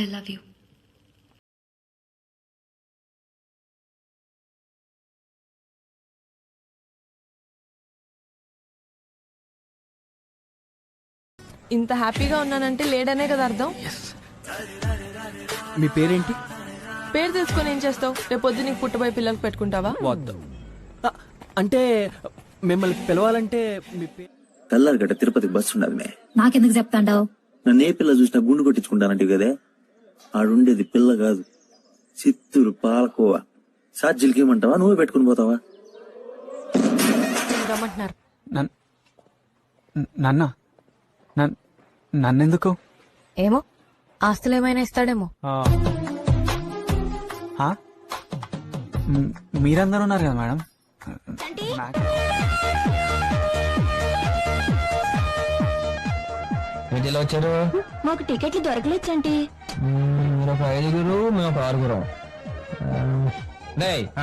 I love you. ఇంత హ్యాపీగా ఉన్నానంటే లేడనే కదా అర్థం. మీ పేరేంటి? పేరు తెలుసుకొని ఏం చేస్తావు? రేపు పొద్దు నీకు పుట్టబోయే పిల్లలకు పెట్టుకుంటావా? అంటే మిమ్మల్ని పిలవాలంటే మీ పేరు. తెల్లారిగడ్డ తిరుపతి బస్సు ఉండదు. నాకెందుకు చెప్తాండావు? నన్ను ఏ పిల్ల చూసినా గుండు కొట్టించుకుంటానంటే కదే. ఆడుండేది పిల్ల కాదు, చిత్తూరు పాలకోవ. సాధ్యులకి ఏమంటావా? నువ్వే పెట్టుకుని పోతావా? రమ్మంటున్నారు. నన్నెందుకు? ఏమో, ఆస్తులు ఏమైనా ఇస్తాడేమో. మీరందరూ ఉన్నారు కదా మేడం. వీటిలో వచ్చారు. మాకు టికెట్లు దొరకలేదు చంటి. మీరు ఒక 5గురు, మేము ఒక 6గురం.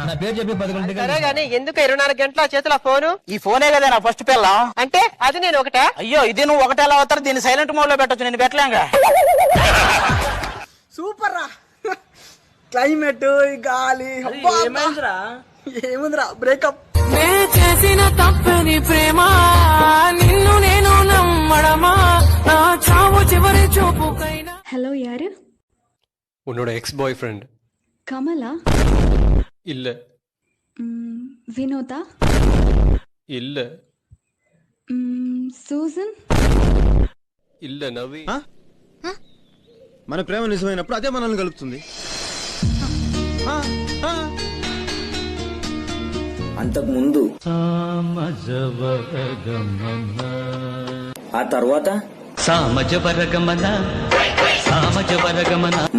నా పేరు చెప్పి 10 టికెట్. సరే గానీ ఎందుకు 24 గంటల చేతిలో ఫోను? ఈ ఫోనే కదా నా ఫస్ట్ పిల్ల. అంటే అది నేను ఒకటా? అయ్యో, ఇది నువ్వు ఒకటే ఎలా అవుతారు? దీన్ని సైలెంట్ మోడ్ లో పెట్టొచ్చు, నేను పెట్టలేంగా. సూపర్ రా. క్లైమేట్, గాలి. ఏముందిరా, బ్రేకప్. చేసిన తప్పని ప్రేమ నిన్ను నేను నమ్మడమా, నా చావు చివరి చూపుకైనా. హలో, యారు? உன்னோட எக்ஸ் பாய் ஃப்ரெண்ட். கமலா? இல்ல. வினோதா? இல்ல. సూజన్? இல்ல. నవి. మన ప్రేమ నిజమైనప్పుడు అదే మనల్ని కలుపుతుంది. అంతకు ముందు ఆ తర్వాత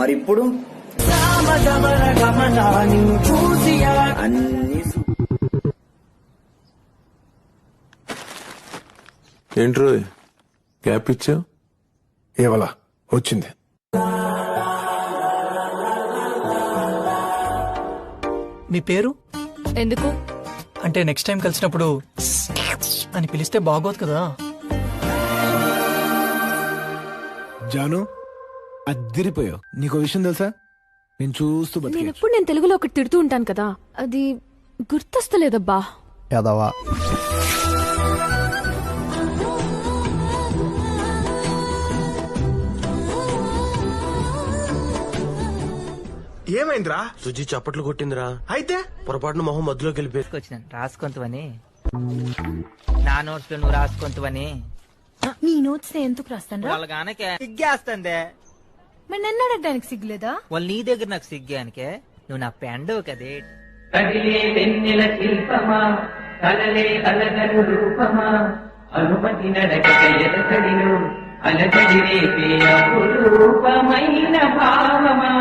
మరిప్పుడు అన్ని. ఏంట్రో గ్యాప్ ఇచ్చావు? ఏవలా వచ్చింది. మీ పేరు ఎందుకు? అంటే నెక్స్ట్ టైం కలిసినప్పుడు అని పిలిస్తే బాగోదు కదా. జాను, అద్దిరిపోయావు. నీకో విషయం తెలుసా? నేను చూస్తూ నేనెప్పుడు నేను తెలుగులో ఒకటి తిడుతూ ఉంటాను కదా, అది గుర్తొస్తలేదబ్బా. యాదవా. ఏమైందిరా? సుజి చప్పట్లు కొట్టిందిరా. అయితే పొరపాటున మొహం మధ్యలోకి వెళ్ళిపోయి రాసుకొంతవని నా నోట్స్ లో నువ్వు రాసుకొంతవని. నీ నోట్స్ ఎందుకు రాస్తాను? వాళ్ళగానకే సిగ్గేస్తుందే. మరి నన్ను అడగడానికి సిగ్గులేదా? వాళ్ళు నీ దగ్గర నాకు సిగ్గానికే. నువ్వు నా పెండవు కదే. కదిలే వెన్నెల శిల్పమా, కలలే అలగను రూపమా, అనుమతి నడక ఎదకడిను అలకడి రేపే అపురూపమైన భావమా.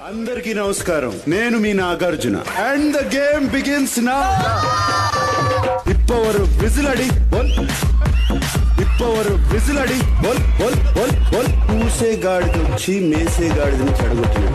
అందరికీ నమస్కారం, నేను మీ Nagarjuna. And the game begins now. ఇప్పవరు విజిలడి బోల్, ఇప్పవరు విజిలడి బోల్ బోల్ బోల్ బోల్. పూసే గాడిదొచ్చి మేసే గాడిదని చెడగొట్టిన